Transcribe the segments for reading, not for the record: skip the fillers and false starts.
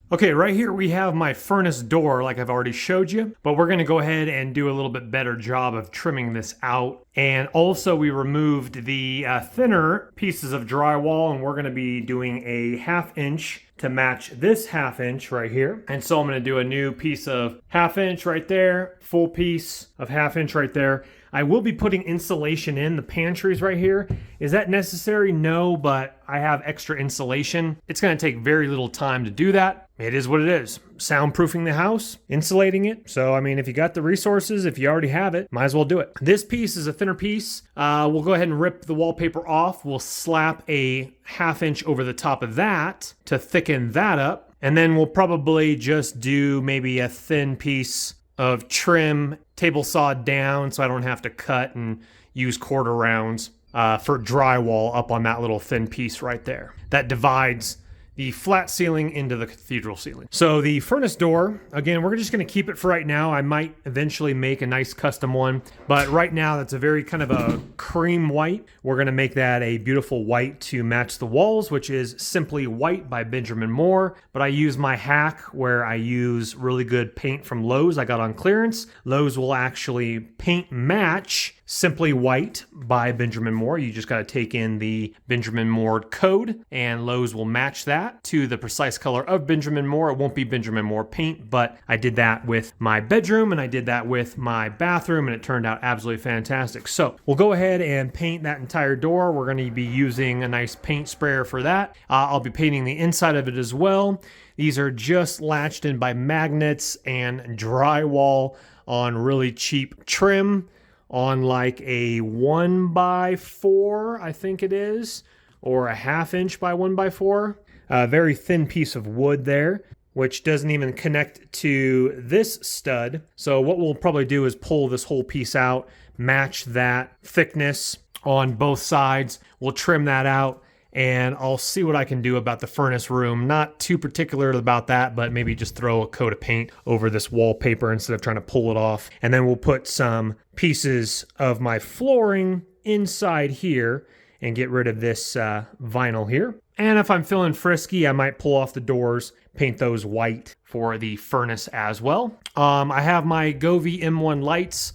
Okay, right here we have my furnace door like I've already showed you, but we're gonna go ahead and do a little bit better job of trimming this out. And also we removed the thinner pieces of drywall, and we're gonna be doing a 1/2 inch to match this 1/2 inch right here. And so I'm gonna do a new piece of 1/2 inch right there, full piece of 1/2 inch right there. I will be putting insulation in the pantries right here. Is that necessary? No, but I have extra insulation. It's gonna take very little time to do that. It is what it is. Soundproofing the house, insulating it. So, I mean, if you got the resources, if you already have it, might as well do it. This piece is a thinner piece. We'll go ahead and rip the wallpaper off. We'll slap a 1/2 inch over the top of that to thicken that up. And then we'll probably just do maybe a thin piece of trim, table saw down, so I don't have to cut and use quarter rounds for drywall up on that little thin piece right there. That divides the flat ceiling into the cathedral ceiling. So the furnace door, again, we're just gonna keep it for right now. I might eventually make a nice custom one, but right now that's a very kind of a cream white. We're gonna make that a beautiful white to match the walls, which is Simply White by Benjamin Moore. But I use my hack where I use really good paint from Lowe's I got on clearance. Lowe's will actually paint match Simply White by Benjamin Moore. You just got to take in the Benjamin Moore code, and Lowe's will match that to the precise color of Benjamin Moore. It won't be Benjamin Moore paint, but I did that with my bedroom and I did that with my bathroom, and it turned out absolutely fantastic. So we'll go ahead and paint that entire door. We're going to be using a nice paint sprayer for that. I'll be painting the inside of it as well. These are just latched in by magnets and drywall on really cheap trim, on like a 1x4, I think it is, or a 1/2 inch by 1x4. A very thin piece of wood there, which doesn't even connect to this stud. So what we'll probably do is pull this whole piece out, match that thickness on both sides. We'll trim that out, and I'll see what I can do about the furnace room. Not too particular about that, but maybe just throw a coat of paint over this wallpaper instead of trying to pull it off. And then we'll put some pieces of my flooring inside here and get rid of this vinyl here. And if I'm feeling frisky, I might pull off the doors, paint those white for the furnace as well. I have my Govee M1 lights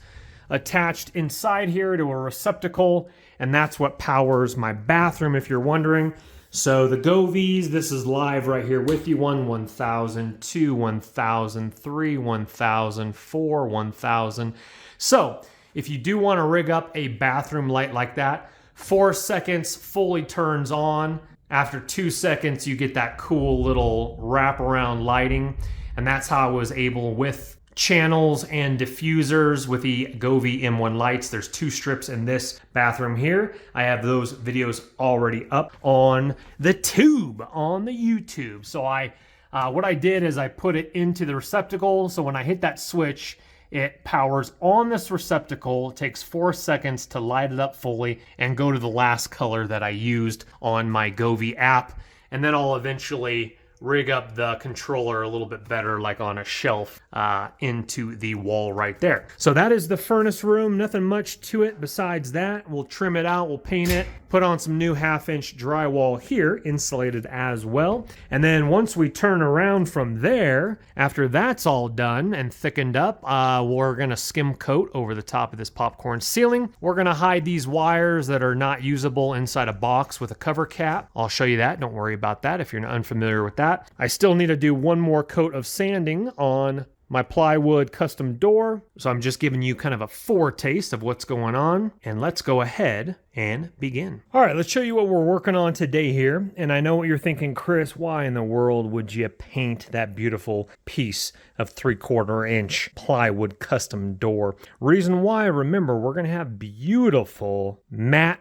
attached inside here to a receptacle, and that's what powers my bathroom, if you're wondering. So the Govees, this is live right here with you. 1,000, 2, 1,000, 3, 1,000, 4, 1,000. So if you do want to rig up a bathroom light like that, 4 seconds fully turns on. After 2 seconds, you get that cool little wraparound lighting. And that's how I was able, with channels and diffusers with the Govee M1 lights. There's 2 strips in this bathroom here. I have those videos already up on the tube, on the YouTube. So what I did is I put it into the receptacle. So when I hit that switch, it powers on this receptacle. It takes 4 seconds to light it up fully and go to the last color that I used on my Govee app. And then I'll eventually rig up the controller a little bit better, like on a shelf into the wall right there. So that is the furnace room. Nothing much to it besides that. We'll trim it out, we'll paint it, put on some new 1/2 inch drywall here, insulated as well. And then once we turn around from there, after that's all done and thickened up, we're gonna skim coat over the top of this popcorn ceiling. We're gonna hide these wires that are not usable inside a box with a cover cap. I'll show you that, don't worry about that if you're unfamiliar with that. I still need to do one more coat of sanding on my plywood custom door. So I'm just giving you kind of a foretaste of what's going on, and let's go ahead and begin. All right, let's show you what we're working on today here. And I know what you're thinking, Chris, why in the world would you paint that beautiful piece of 3/4 inch plywood custom door? Reason why, remember, we're gonna have beautiful matte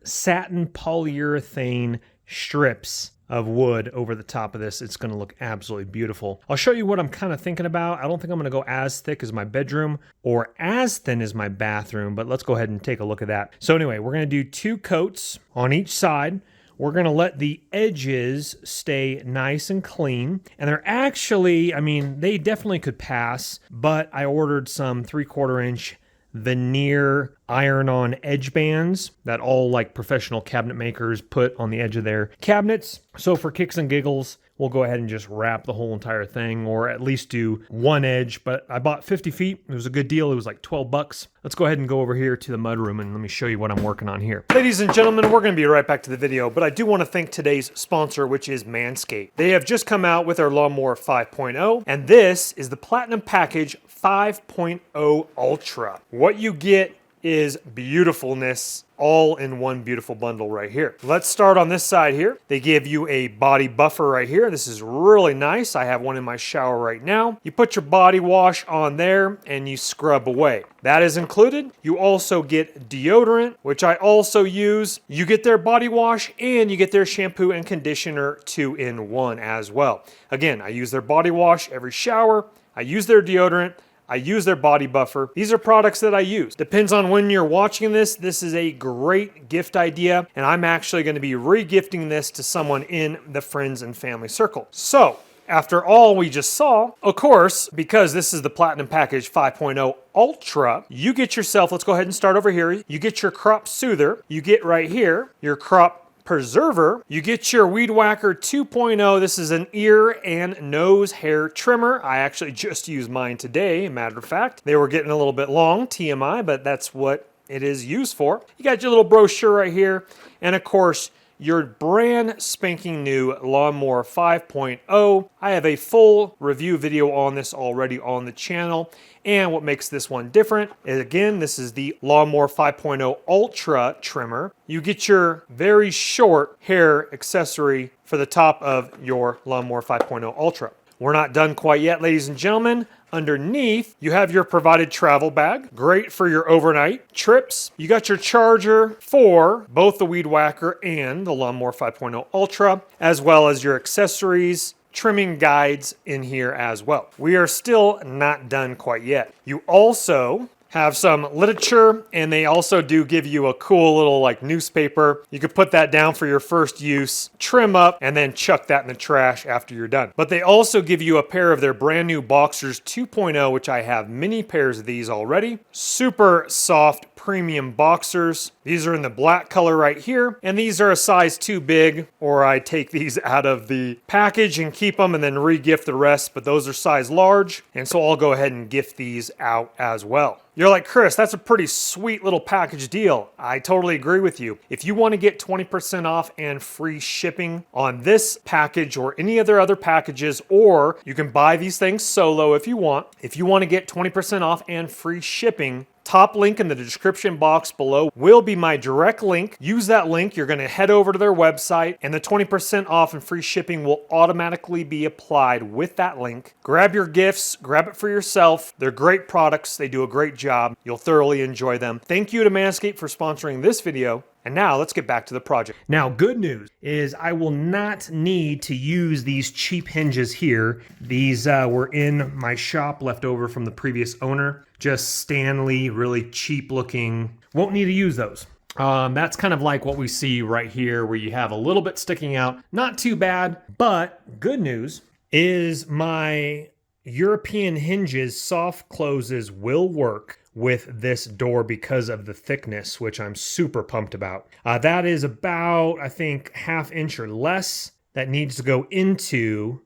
satin polyurethane strips of wood over the top of this. It's going to look absolutely beautiful. I'll show you what I'm kind of thinking about. I don't think I'm going to go as thick as my bedroom or as thin as my bathroom, but let's go ahead and take a look at that. So anyway, we're going to do 2 coats on each side. We're going to let the edges stay nice and clean. And they're actually, I mean, they definitely could pass, but I ordered some 3/4 inch veneer iron-on edge bands that all like professional cabinet makers put on the edge of their cabinets. So for kicks and giggles, we'll go ahead and just wrap the whole entire thing, or at least do one edge. But I bought 50 feet. It was a good deal. It was like 12 bucks. Let's go ahead and go over here to the mudroom and let me show you what I'm working on here. Ladies and gentlemen, we're going to be right back to the video, but I do want to thank today's sponsor, which is Manscaped. They have just come out with their Lawnmower 5.0, and this is the Platinum Package 5.0 Ultra. What you get is beautifulness all in one beautiful bundle right here. Let's start on this side here. They give you a body buffer right here. This is really nice. I have one in my shower right now. You put your body wash on there and you scrub away. That is included. You also get deodorant, which I also use. You get their body wash and you get their shampoo and conditioner 2-in-1 as well. Again, I use their body wash every shower. I use their deodorant. I use their body buffer. These are products that I use. Depends on when you're watching this. This is a great gift idea, and I'm actually going to be re-gifting this to someone in the friends and family circle. So, after all we just saw, of course, because this is the Platinum Package 5.0 Ultra, you get yourself, let's go ahead and start over here. You get your crop soother. You get right here your crop preserver. You get your Weed Whacker 2.0. This is an ear and nose hair trimmer. I actually just used mine today, matter of fact. They were getting a little bit long, TMI, but that's what it is used for. You got your little brochure right here. And of course, your brand spanking new Lawnmower 5.0. I have a full review video on this already on the channel. And what makes this one different is, again, this is the Lawnmower 5.0 Ultra trimmer. You get your very short hair accessory for the top of your Lawnmower 5.0 Ultra. We're not done quite yet, ladies and gentlemen. Underneath, you have your provided travel bag. Great for your overnight trips. You got your charger for both the Weed Whacker and the Lawnmower 5.0 Ultra, as well as your accessories, trimming guides in here as well. We are still not done quite yet. You also have some literature, and they also do give you a cool little like newspaper. You could put that down for your first use, trim up, and then chuck that in the trash after you're done. But they also give you a pair of their brand new Boxers 2.0, which I have many pairs of these already. Super soft premium boxers. These are in the black color right here, and these are a size too big, or I take these out of the package and keep them and then re-gift the rest, but those are size large, and so I'll go ahead and gift these out as well. You're like, Chris, that's a pretty sweet little package deal. I totally agree with you. If you want to get 20% off and free shipping on this package or any of their other packages, or you can buy these things solo if you want. If you want to get 20% off and free shipping, top link in the description box below will be my direct link. Use that link. You're going to head over to their website, and the 20% off and free shipping will automatically be applied with that link. Grab your gifts. Grab it for yourself. They're great products. They do a great job. You'll thoroughly enjoy them. Thank you to Manscaped for sponsoring this video. And now let's get back to the project. Now, good news is I will not need to use these cheap hinges here. These were in my shop left over from the previous owner. Just Stanley, really cheap looking. Won't need to use those. That's kind of like what we see right here where you have a little bit sticking out. Not too bad, but good news is my European hinges soft closes will work with this door because of the thickness, which I'm super pumped about. That is about, I think, 1/2 inch or less that needs to go into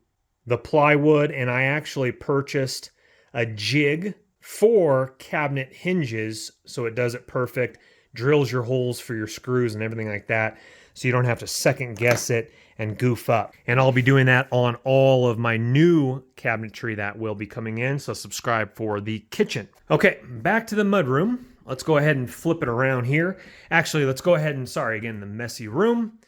the plywood, and I actually purchased a jig for cabinet hinges, so it does it perfect, drills your holes for your screws and everything like that, so you don't have to second guess it and goof up. And I'll be doing that on all of my new cabinetry that will be coming in, so subscribe for the kitchen. Okay, back to the mudroom. Let's go ahead and flip it around here. Actually, let's go ahead and, sorry, again, the messy room.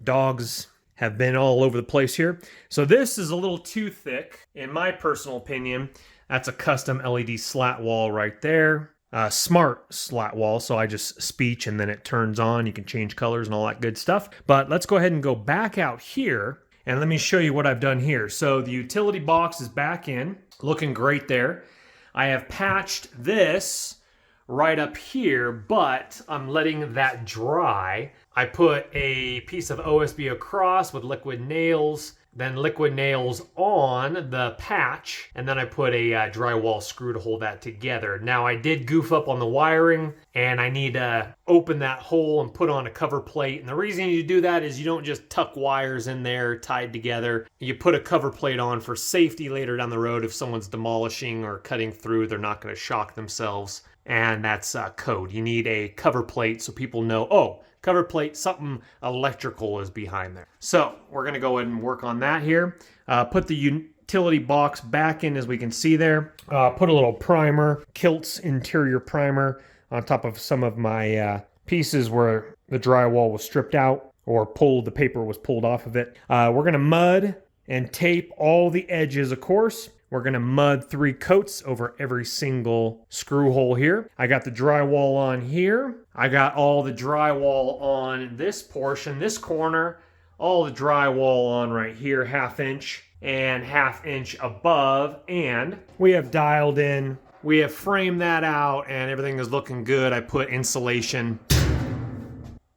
Dogs have been all over the place here. So this is a little too thick, in my personal opinion. That's a custom LED slat wall right there. Smart slat wall, so I just speech and then it turns on. You can change colors and all that good stuff. But let's go ahead and go back out here and let me show you what I've done here. So the utility box is back in, looking great there. I have patched this right up here, but I'm letting that dry. I put a piece of OSB across with liquid nails then liquid nails on the patch, and then I put a drywall screw to hold that together. Now I did goof up on the wiring, and I need to open that hole and put on a cover plate. And the reason you do that is you don't just tuck wires in there tied together. You put a cover plate on for safety later down the road. If someone's demolishing or cutting through, they're not going to shock themselves. And that's code. You need a cover plate so people know, oh, cover plate, something electrical is behind there. So we're going to go ahead and work on that here. Put the utility box back in, as we can see there. Put a little primer, Kilt's interior primer, on top of some of my pieces where the drywall was stripped out or pulled, the paper was pulled off of it. We're going to mud and tape all the edges, of course. We're going to mud 3 coats over every single screw hole here. I got the drywall on here. I got all the drywall on this portion, this corner. All the drywall on right here, 1/2 inch and 1/2 inch above. And we have dialed in, we have framed that out, and everything is looking good. I put insulation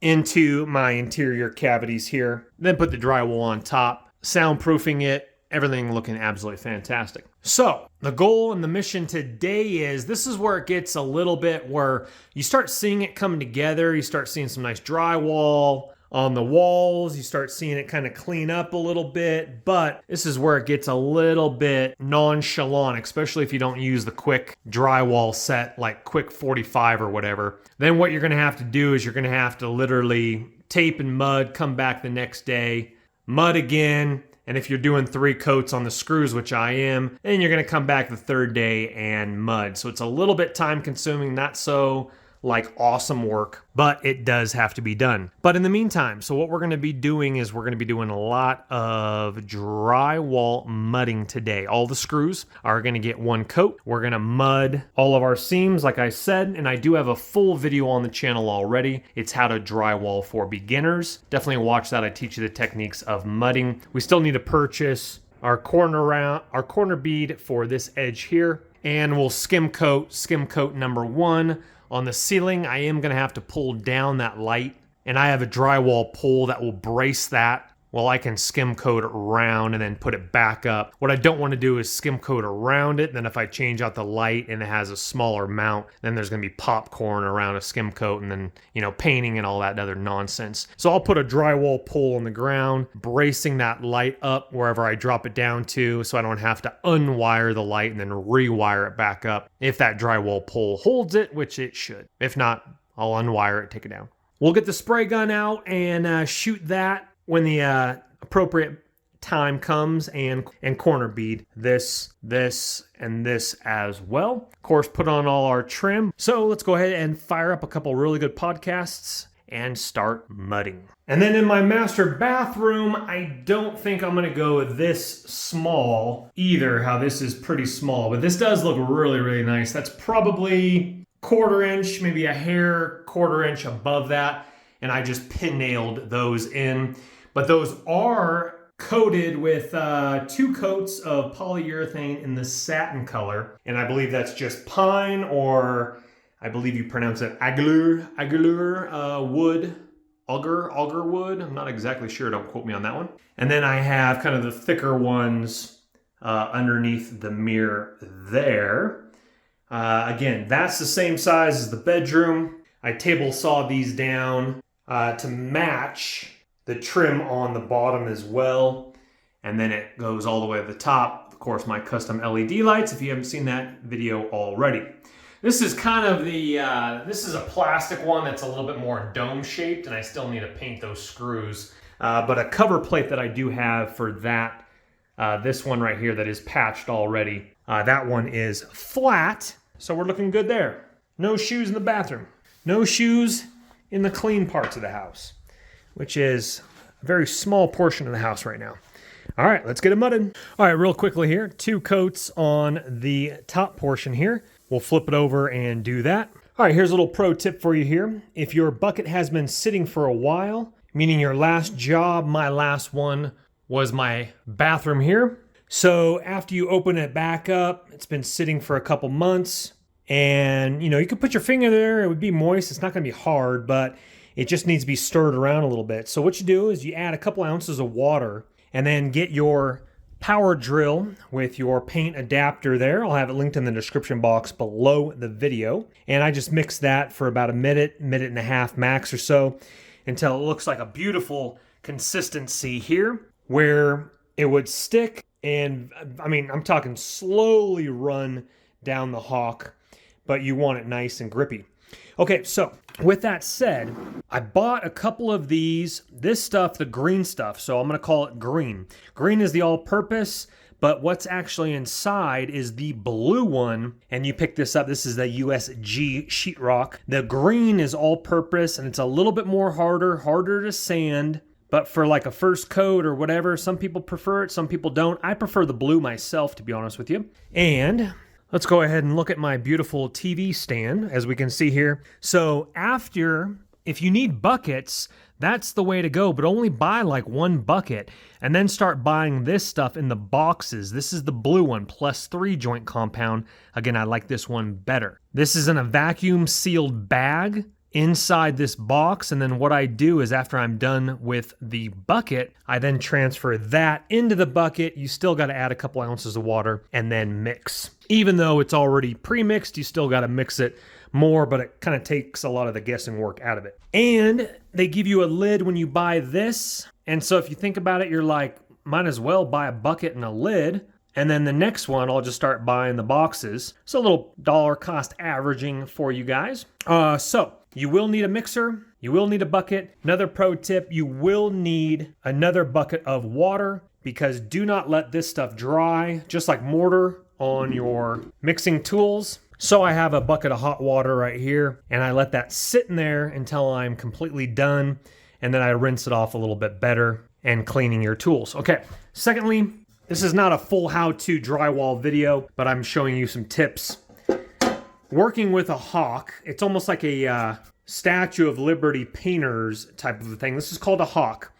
into my interior cavities here. Then put the drywall on top, soundproofing it. Everything looking absolutely fantastic. So the goal and the mission today is, this is where it gets a little bit where you start seeing it come together. You start seeing some nice drywall on the walls. You start seeing it kind of clean up a little bit, but this is where it gets a little bit nonchalant, especially if you don't use the quick drywall set, like quick 45 or whatever. Then what you're gonna have to do is you're gonna have to literally tape and mud, come back the next day, mud again. And if you're doing 3 coats on the screws, which I am, then you're going to come back the 3rd day and mud. So it's a little bit time consuming, not so like awesome work, but it does have to be done. But in the meantime, so what we're going to be doing is we're going to be doing a lot of drywall mudding today. All the screws are going to get 1 coat. We're going to mud all of our seams, like I said, and I do have a full video on the channel already. It's how to drywall for beginners. Definitely watch that. I teach you the techniques of mudding. We still need to purchase our corner bead for this edge here, and we'll skim coat number 1. On the ceiling, I am going to have to pull down that light, and I have a drywall pole that will brace that while I can skim coat it around and then put it back up. What I don't want to do is skim coat around it. Then if I change out the light and it has a smaller mount, then there's going to be popcorn around a skim coat and then, you know, painting and all that other nonsense. So I'll put a drywall pole on the ground, bracing that light up wherever I drop it down to, so I don't have to unwire the light and then rewire it back up if that drywall pole holds it, which it should. If not, I'll unwire it, take it down. We'll get the spray gun out and shoot that when the appropriate time comes, and corner bead this, and this as well. Of course, put on all our trim. So let's go ahead and fire up a couple really good podcasts and start mudding. And then in my master bathroom, I don't think I'm gonna go this small either, how this is pretty small, but this does look really, really nice. That's probably 1/4 inch, maybe a hair 1/4 inch above that. And I just pin nailed those in. But those are coated with 2 coats of polyurethane in the satin color. And I believe that's just pine, or I believe you pronounce it agar wood, auger wood. I'm not exactly sure, don't quote me on that one. And then I have kind of the thicker ones underneath the mirror there. Again, that's the same size as the bedroom. I table saw these down to match the trim on the bottom as well, and then it goes all the way to the top. Of course, my custom LED lights, if you haven't seen that video already. This is kind of the, this is a plastic one that's a little bit more dome shaped, and I still need to paint those screws. But a cover plate that I do have for that, this one right here that is patched already, that one is flat, so we're looking good there. No shoes in the bathroom. No shoes in the clean parts of the house, which is a very small portion of the house right now. All right, let's get it mudded. All right, real quickly here, 2 coats on the top portion here. We'll flip it over and do that. All right, here's a little pro tip for you here. If your bucket has been sitting for a while, meaning your last job, my last one was my bathroom here. So after you open it back up, it's been sitting for a couple months, and you know, you could put your finger there, it would be moist. It's not gonna be hard, but it just needs to be stirred around a little bit. So what you do is you add a couple ounces of water and then get your power drill with your paint adapter there. I'll have it linked in the description box below the video. And I just mix that for about a minute and a half max or so until it looks like a beautiful consistency here where it would stick. And I mean, I'm talking slowly run down the hawk, but you want it nice and grippy. Okay, so with that said, I bought a couple of these, this stuff, the green stuff, so I'm going to call it green. Green is the all-purpose, but what's actually inside is the blue one, and you pick this up. This is the USG sheetrock. The green is all-purpose, and it's a little bit more harder to sand, but for like a first coat or whatever, some people prefer it, some people don't. I prefer the blue myself, to be honest with you. And let's go ahead and look at my beautiful TV stand, as we can see here. So if you need buckets, that's the way to go, but only buy like one bucket and then start buying this stuff in the boxes. This is the blue one, +3 joint compound. Again, I like this one better. This is in a vacuum sealed bag inside this box, and then what I do is after I'm done with the bucket, I then transfer that into the bucket. You still got to add a couple ounces of water and then mix. Even though it's already pre-mixed, you still got to mix it more, but it kind of takes a lot of the guessing work out of it. And they give you a lid when you buy this, and so if you think about it, you're like, might as well buy a bucket and a lid. And then the next one, I'll just start buying the boxes. So a little dollar cost averaging for you guys. So you will need a mixer. You will need a bucket. Another pro tip, you will need another bucket of water because do not let this stuff dry, just like mortar on your mixing tools. So I have a bucket of hot water right here, and I let that sit in there until I'm completely done, and then I rinse it off a little bit better and cleaning your tools. Okay, secondly, this is not a full how-to drywall video, but I'm showing you some tips. Working with a hawk, it's almost like a Statue of Liberty painters type of a thing. This is called a hawk.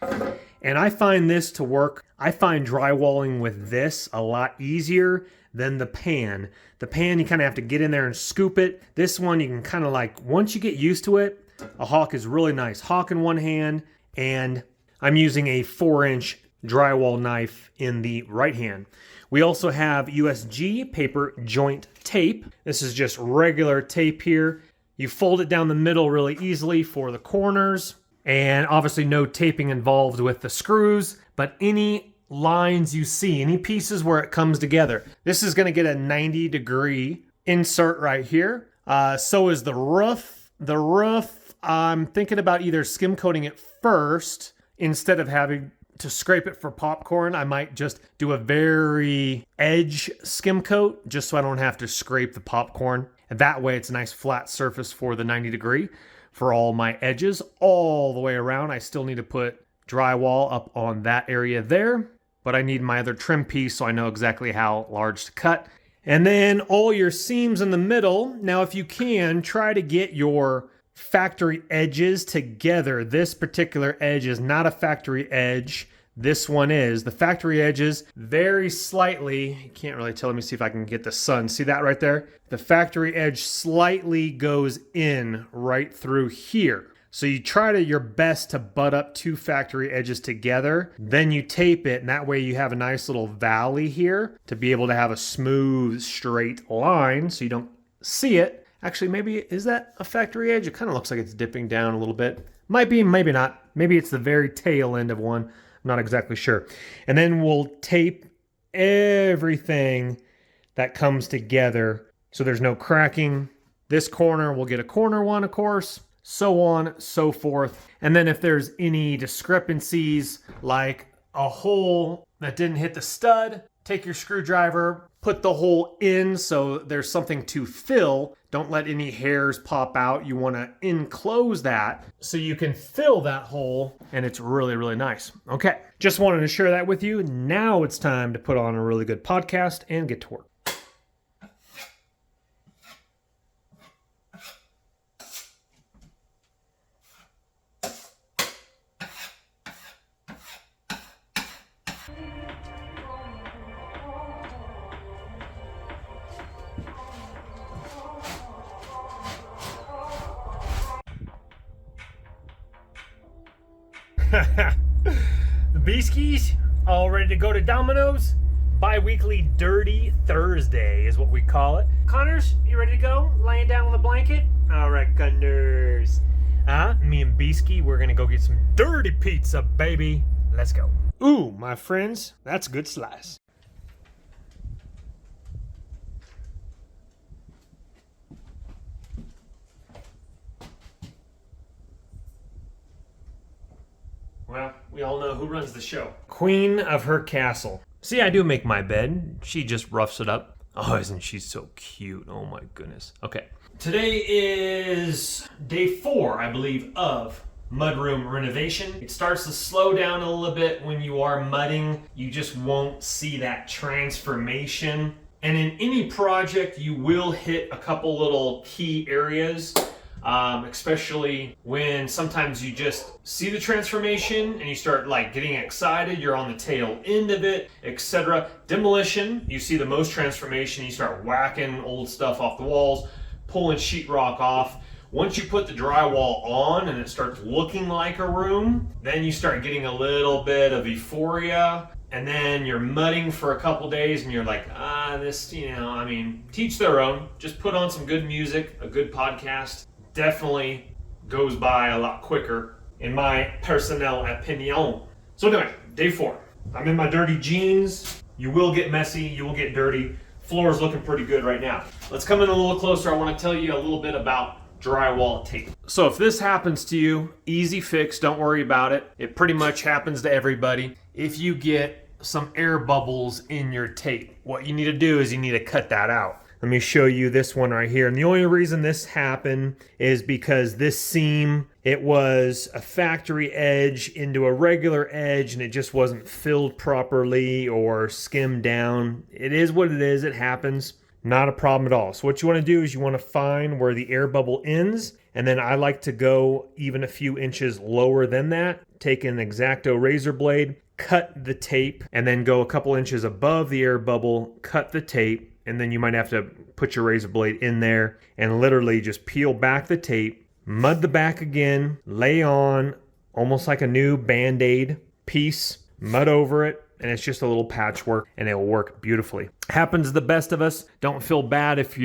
And I find this to work. I find drywalling with this a lot easier than the pan. The pan, you kind of have to get in there and scoop it. This one, you can kind of like, once you get used to it, a hawk is really nice. Hawk in one hand, and I'm using a 4-inch drywall knife in the right hand. We also have USG paper joint tape. This is just regular tape here. You fold it down the middle really easily for the corners, and obviously no taping involved with the screws, but any lines you see, any pieces where it comes together. This is gonna get a 90-degree insert right here. So is the roof. The roof, I'm thinking about either skim coating it first instead of having to scrape it for popcorn. I might just do a very edge skim coat just so I don't have to scrape the popcorn. And that way it's a nice flat surface for the 90-degree for all my edges all the way around. I still need to put drywall up on that area there, but I need my other trim piece so I know exactly how large to cut. And then all your seams in the middle. Now, if you can, try to get your factory edges together. This particular edge is not a factory edge. This one is. The factory edges very slightly, you can't really tell, let me see if I can get the sun. See that right there? The factory edge slightly goes in right through here. So you try your best to butt up two factory edges together, then you tape it, and that way you have a nice little valley here to be able to have a smooth, straight line so you don't see it. Actually, maybe, is that a factory edge? It kind of looks like it's dipping down a little bit. Might be, maybe not. Maybe it's the very tail end of one. I'm not exactly sure. And then we'll tape everything that comes together so there's no cracking. This corner, we'll get a corner one, of course, so on, so forth. And then if there's any discrepancies, like a hole that didn't hit the stud, take your screwdriver, put the hole in so there's something to fill. Don't let any hairs pop out. You want to enclose that so you can fill that hole, and it's really, really nice. Okay, just wanted to share that with you. Now it's time to put on a really good podcast and get to work. The Beaskies, All ready to go to Domino's? Bi-weekly Dirty Thursday is what we call it. Connors, you ready to go? Laying down on the blanket? All right, Connors. Me and Beesky, we're gonna go get some dirty pizza, baby. Let's go. Ooh, my friends, that's a good slice. Well, we all know who runs the show. Queen of her castle. See, I do make my bed. She just roughs it up. Oh, isn't she so cute? Oh my goodness. Okay. Today is day 4, I believe, of mudroom renovation. It starts to slow down a little bit when you are mudding. You just won't see that transformation. And in any project, you will hit a couple little key areas. Especially when sometimes you just see the transformation and you start like getting excited, you're on the tail end of it, etc. Demolition, you see the most transformation, you start whacking old stuff off the walls, pulling sheetrock off. Once you put the drywall on and it starts looking like a room, then you start getting a little bit of euphoria. And then you're mudding for a couple days and you're like, this, teach their own. Just put on some good music, a good podcast. Definitely goes by a lot quicker, in my personnel opinion. So anyway, day 4. I'm in my dirty jeans. You will get messy, you will get dirty. Floor is looking pretty good right now. Let's come in a little closer. I want to tell you a little bit about drywall tape. So if this happens to you, easy fix, don't worry about it. It pretty much happens to everybody. If you get some air bubbles in your tape, what you need to do is you need to cut that out. Let me show you this one right here. And the only reason this happened is because this seam, it was a factory edge into a regular edge and it just wasn't filled properly or skimmed down. It is what it is, it happens. Not a problem at all. So what you want to do is you want to find where the air bubble ends. And then I like to go even a few inches lower than that. Take an X-Acto razor blade, cut the tape, and then go a couple inches above the air bubble, cut the tape. And then you might have to put your razor blade in there and literally just peel back the tape, mud the back again, lay on almost like a new Band-Aid piece, mud over it, and it's just a little patchwork and it will work beautifully. Happens to the best of us. Don't feel bad if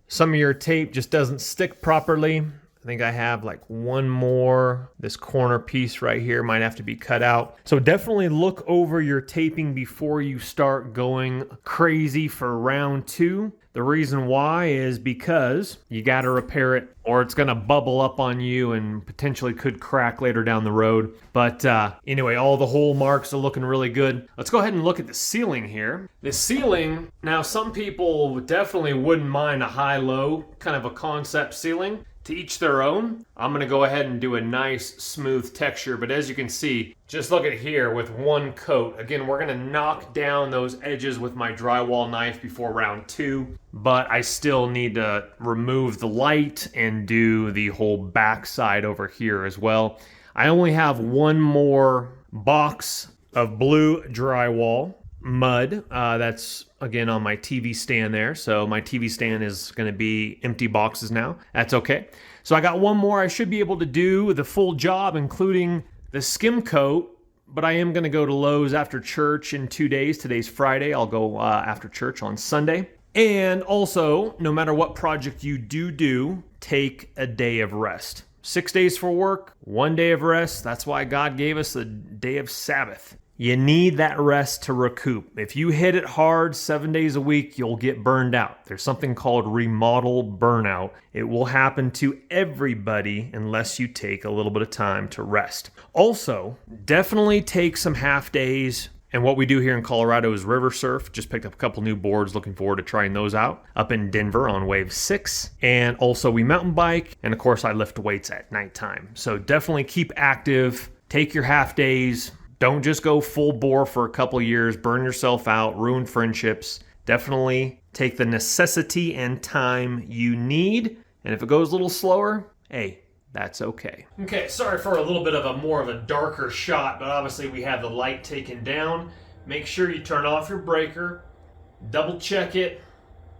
some of your tape just doesn't stick properly. I think I have like one more. This corner piece right here might have to be cut out. So definitely look over your taping before you start going crazy for round 2. The reason why is because you got to repair it or it's going to bubble up on you and potentially could crack later down the road. But anyway, all the hole marks are looking really good. Let's go ahead and look at the ceiling here. The ceiling, now some people definitely wouldn't mind a high-low kind of a concept ceiling. To each their own. I'm going to go ahead and do a nice smooth texture, but as you can see, just look at here with one coat. Again, we're going to knock down those edges with my drywall knife before round 2, but I still need to remove the light and do the whole back side over here as well. I only have one more box of blue drywall mud. That's again on my TV stand there. So my TV stand is going to be empty boxes now. That's okay. So I got one more. I should be able to do the full job, including the skim coat, but I am going to go to Lowe's after church in 2 days. Today's Friday. I'll go after church on Sunday. And also, no matter what project you do, take a day of rest. 6 days for work, 1 day of rest. That's why God gave us a day of Sabbath. You need that rest to recoup. If you hit it hard 7 days a week, you'll get burned out. There's something called remodel burnout. It will happen to everybody unless you take a little bit of time to rest. Also, definitely take some half days. And what we do here in Colorado is river surf. Just picked up a couple new boards. Looking forward to trying those out. Up in Denver on wave 6. And also we mountain bike. And of course I lift weights at nighttime. So definitely keep active. Take your half days. Don't just go full bore for a couple years, burn yourself out, ruin friendships. Definitely take the necessity and time you need. And if it goes a little slower, hey, that's okay. Okay, sorry for a little bit of a more of a darker shot, but obviously we have the light taken down. Make sure you turn off your breaker, double check it.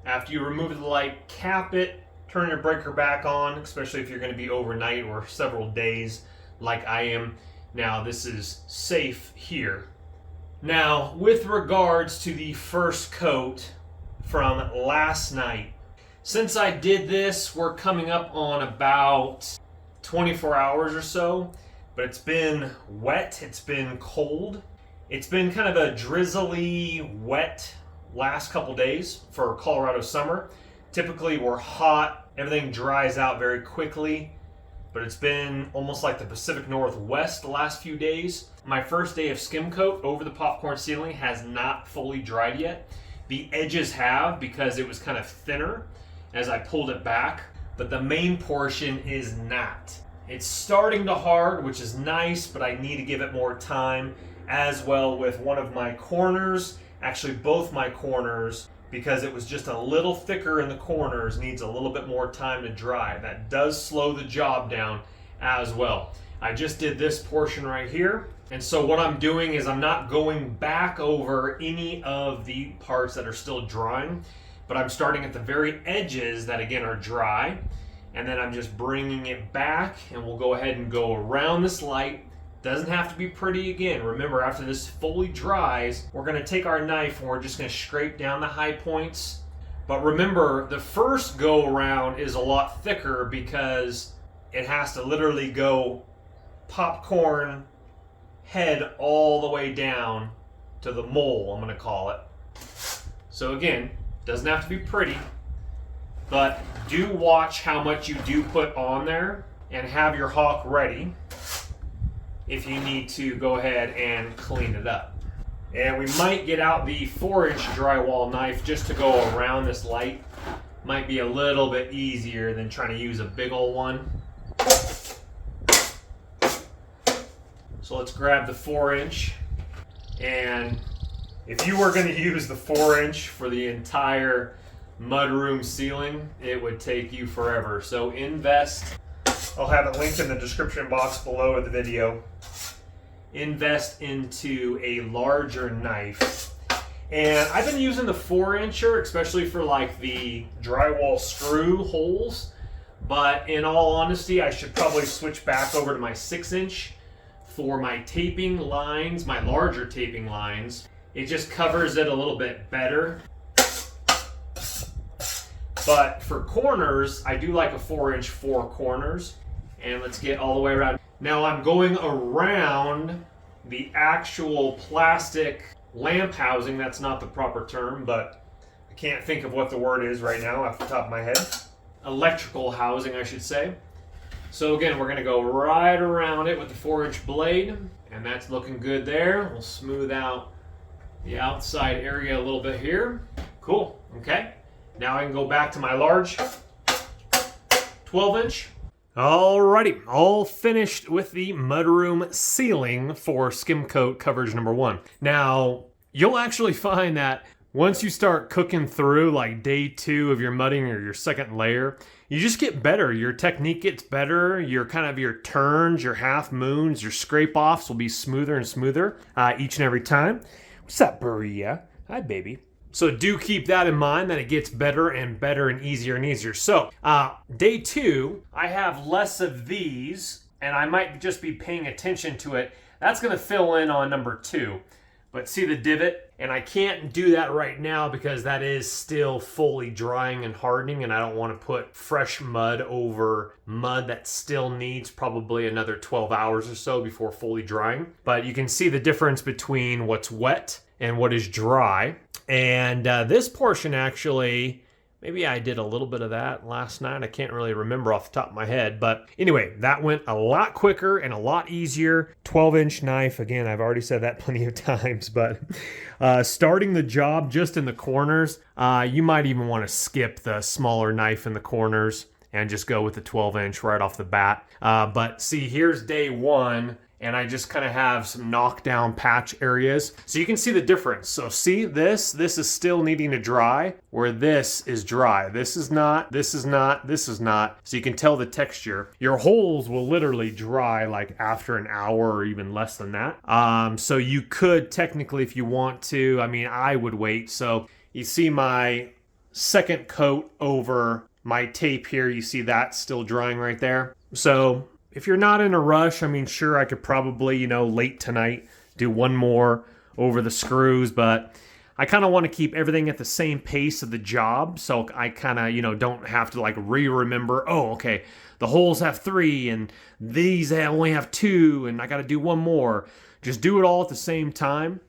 After you remove the light, cap it, turn your breaker back on, especially if you're going to be overnight or several days like I am. Now this is safe here. Now, with regards to the first coat from last night, since I did this, we're coming up on about 24 hours or so, but it's been wet, it's been cold, it's been kind of a drizzly, wet last couple days for Colorado summer. Typically we're hot, everything dries out very quickly, but it's been almost like the Pacific Northwest the last few days. My first day of skim coat over the popcorn ceiling has not fully dried yet. The edges have, because it was kind of thinner as I pulled it back, but the main portion is not. It's starting to hard, which is nice, but I need to give it more time, as well with one of my corners, actually both my corners, because it was just a little thicker in the corners, needs a little bit more time to dry. That does slow the job down as well. I just did this portion right here, and so what I'm doing is I'm not going back over any of the parts that are still drying, but I'm starting at the very edges that again are dry, and then I'm just bringing it back, and we'll go ahead and go around this light. Doesn't have to be pretty again. Remember, after this fully dries, we're gonna take our knife and we're just gonna scrape down the high points. But remember, the first go around is a lot thicker because it has to literally go popcorn head all the way down to the mole, I'm gonna call it. So again, doesn't have to be pretty, but do watch how much you do put on there and have your hawk ready if you need to go ahead and clean it up. And we might get out the 4-inch drywall knife just to go around this light. Might be a little bit easier than trying to use a big old one. So let's grab the 4-inch. And if you were going to use the 4-inch for the entire mudroom ceiling, it would take you forever. So invest. I'll have it linked in the description box below the video. Invest into a larger knife. And I've been using the 4-incher, especially for like the drywall screw holes. But in all honesty, I should probably switch back over to my 6-inch for my taping lines, my larger taping lines. It just covers it a little bit better. But for corners, I do like a 4-inch 4 corners. And let's get all the way around. Now I'm going around the actual plastic lamp housing. That's not the proper term, but I can't think of what the word is right now off the top of my head. Electrical housing, I should say. So again, we're going to go right around it with the 4-inch blade, and that's looking good there. We'll smooth out the outside area a little bit here. Cool. Okay. Now I can go back to my large 12-inch. Alrighty, all finished with the mudroom ceiling for skim coat coverage number 1. Now, you'll actually find that once you start cooking through like day 2 of your mudding or your second layer, you just get better. Your technique gets better. Your turns, your half moons, your scrape offs will be smoother and smoother each and every time. What's up, Berea? Hi, baby. So do keep that in mind, that it gets better and better and easier. So day 2, I have less of these, and I might just be paying attention to it. That's going to fill in on number 2. But see the divot? And I can't do that right now because that is still fully drying and hardening, and I don't want to put fresh mud over mud that still needs probably another 12 hours or so before fully drying. But you can see the difference between what's wet and what is dry. And this portion actually, maybe I did a little bit of that last night. I can't really remember off the top of my head. But anyway, that went a lot quicker and a lot easier. 12-inch knife. Again, I've already said that plenty of times. But starting the job just in the corners, you might even want to skip the smaller knife in the corners and just go with the 12-inch right off the bat. But see, here's day 1. And I just kind of have some knockdown patch areas. So you can see the difference. So see this is still needing to dry, where this is dry. This is not, this is not, this is not. So you can tell the texture. Your holes will literally dry like after an hour or even less than that. So you could technically, if you want to, I mean, I would wait. So you see my second coat over my tape here. You see that still drying right there. So if you're not in a rush, I mean, sure, I could probably, late tonight, do one more over the screws, but I kind of want to keep everything at the same pace of the job, so I kind of, don't have to like remember, oh, okay, the holes have 3 and these only have 2 and I got to do one more. Just do it all at the same time.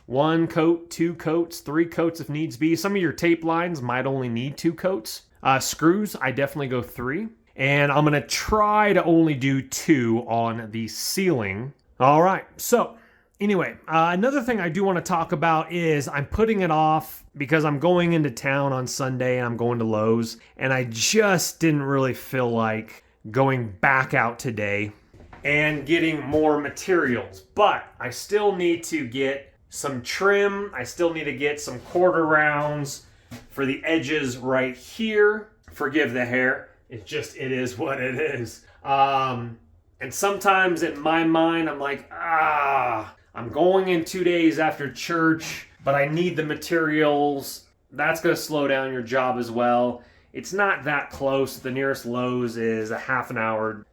1 coat, 2 coats, 3 coats if needs be. Some of your tape lines might only need 2 coats. Screws, I definitely go 3. And I'm going to try to only do 2 on the ceiling. All right, so anyway, another thing I do want to talk about is I'm putting it off because I'm going into town on Sunday and I'm going to Lowe's, and I just didn't really feel like going back out today and getting more materials. But I still need to get some trim. I still need to get some quarter rounds for the edges right here. Forgive the hair. It is what it is. And sometimes in my mind, I'm like, I'm going in 2 days after church, but I need the materials. That's going to slow down your job as well. It's not that close. The nearest Lowe's is a half an hour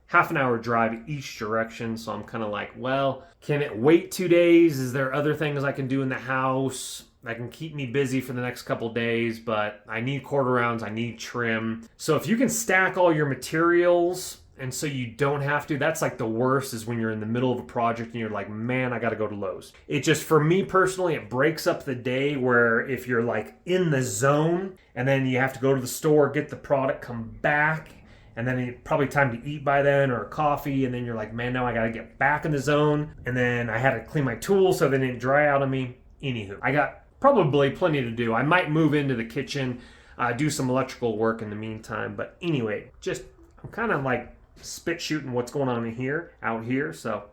drive each direction. So I'm kind of like, well, can it wait 2 days? Is there other things I can do in the house that can keep me busy for the next couple days? But I need quarter rounds. I need trim. So if you can stack all your materials, and so you don't have to, that's like the worst, is when you're in the middle of a project and you're like, man, I got to go to Lowe's. It just, for me personally, it breaks up the day where if you're like in the zone and then you have to go to the store, get the product, come back, and then it's probably time to eat by then or coffee, and then you're like, man, now I got to get back in the zone. And then I had to clean my tools so they didn't dry out on me. Anywho, I got probably plenty to do. I might move into the kitchen, do some electrical work in the meantime. But anyway, I'm kind of like spit shooting what's going on out here. So,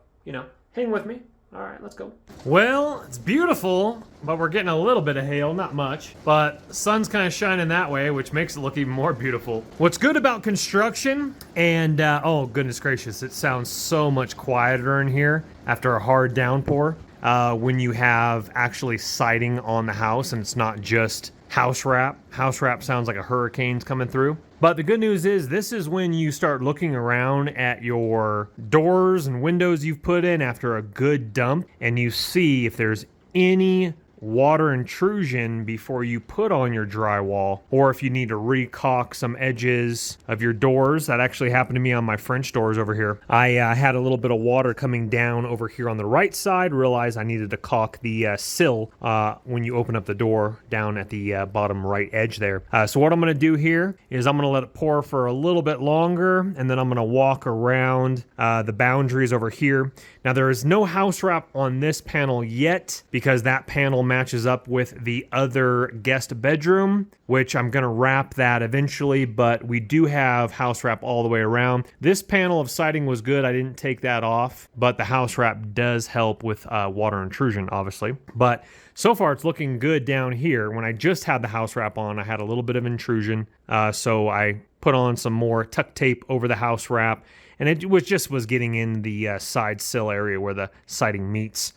hang with me. All right, let's go. Well, it's beautiful, but we're getting a little bit of hail, not much. But the sun's kind of shining that way, which makes it look even more beautiful. What's good about construction, and oh, goodness gracious, it sounds so much quieter in here after a hard downpour. When you have actually siding on the house and it's not just house wrap. House wrap sounds like a hurricane's coming through. But the good news is this is when you start looking around at your doors and windows you've put in after a good dump, and you see if there's any water intrusion before you put on your drywall, or if you need to re-caulk some edges of your doors. That actually happened to me on my French doors over here. I had a little bit of water coming down over here on the right side, realized I needed to caulk the sill when you open up the door down at the bottom right edge there. So what I'm going to do here is I'm going to let it pour for a little bit longer, and then I'm going to walk around the boundaries over here. Now there is no house wrap on this panel yet because that panel matches up with the other guest bedroom, which I'm going to wrap that eventually, but we do have house wrap all the way around. This panel of siding was good. I didn't take that off, but the house wrap does help with water intrusion, obviously. But so far it's looking good down here. When I just had the house wrap on, I had a little bit of intrusion, so I put on some more tuck tape over the house wrap, and it was getting in the side sill area where the siding meets.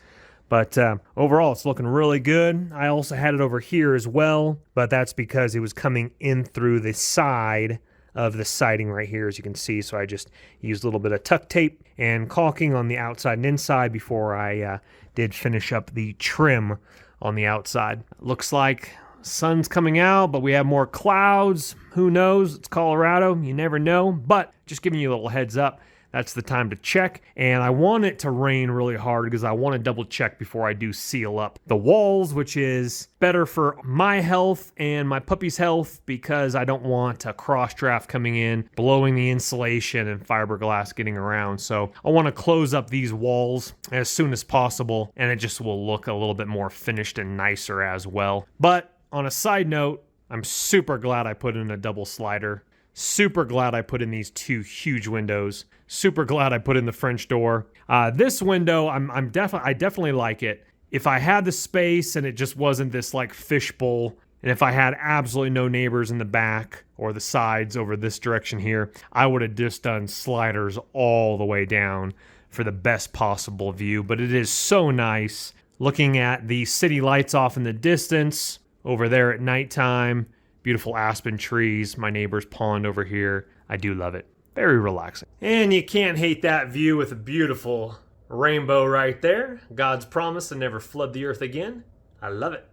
But overall, it's looking really good. I also had it over here as well, but that's because it was coming in through the side of the siding right here, as you can see. So I just used a little bit of tuck tape and caulking on the outside and inside before I did finish up the trim on the outside. Looks like sun's coming out, but we have more clouds. Who knows? It's Colorado. You never know. But just giving you a little heads up. That's the time to check, and I want it to rain really hard because I want to double check before I do seal up the walls, which is better for my health and my puppy's health because I don't want a cross draft coming in, blowing the insulation and fiberglass getting around. So I want to close up these walls as soon as possible, and it just will look a little bit more finished and nicer as well. But on a side note, I'm super glad I put in a double slider. Super glad I put in these 2 huge windows. Super glad I put in the French door. This window, I definitely like it. If I had the space and it just wasn't this like fishbowl, and if I had absolutely no neighbors in the back or the sides over this direction here, I would have just done sliders all the way down for the best possible view. But it is so nice looking at the city lights off in the distance over there at nighttime. Beautiful aspen trees, my neighbor's pond over here. I do love it. Very relaxing. And you can't hate that view with a beautiful Rainbow right there. God's promise to never flood the earth again. I love it.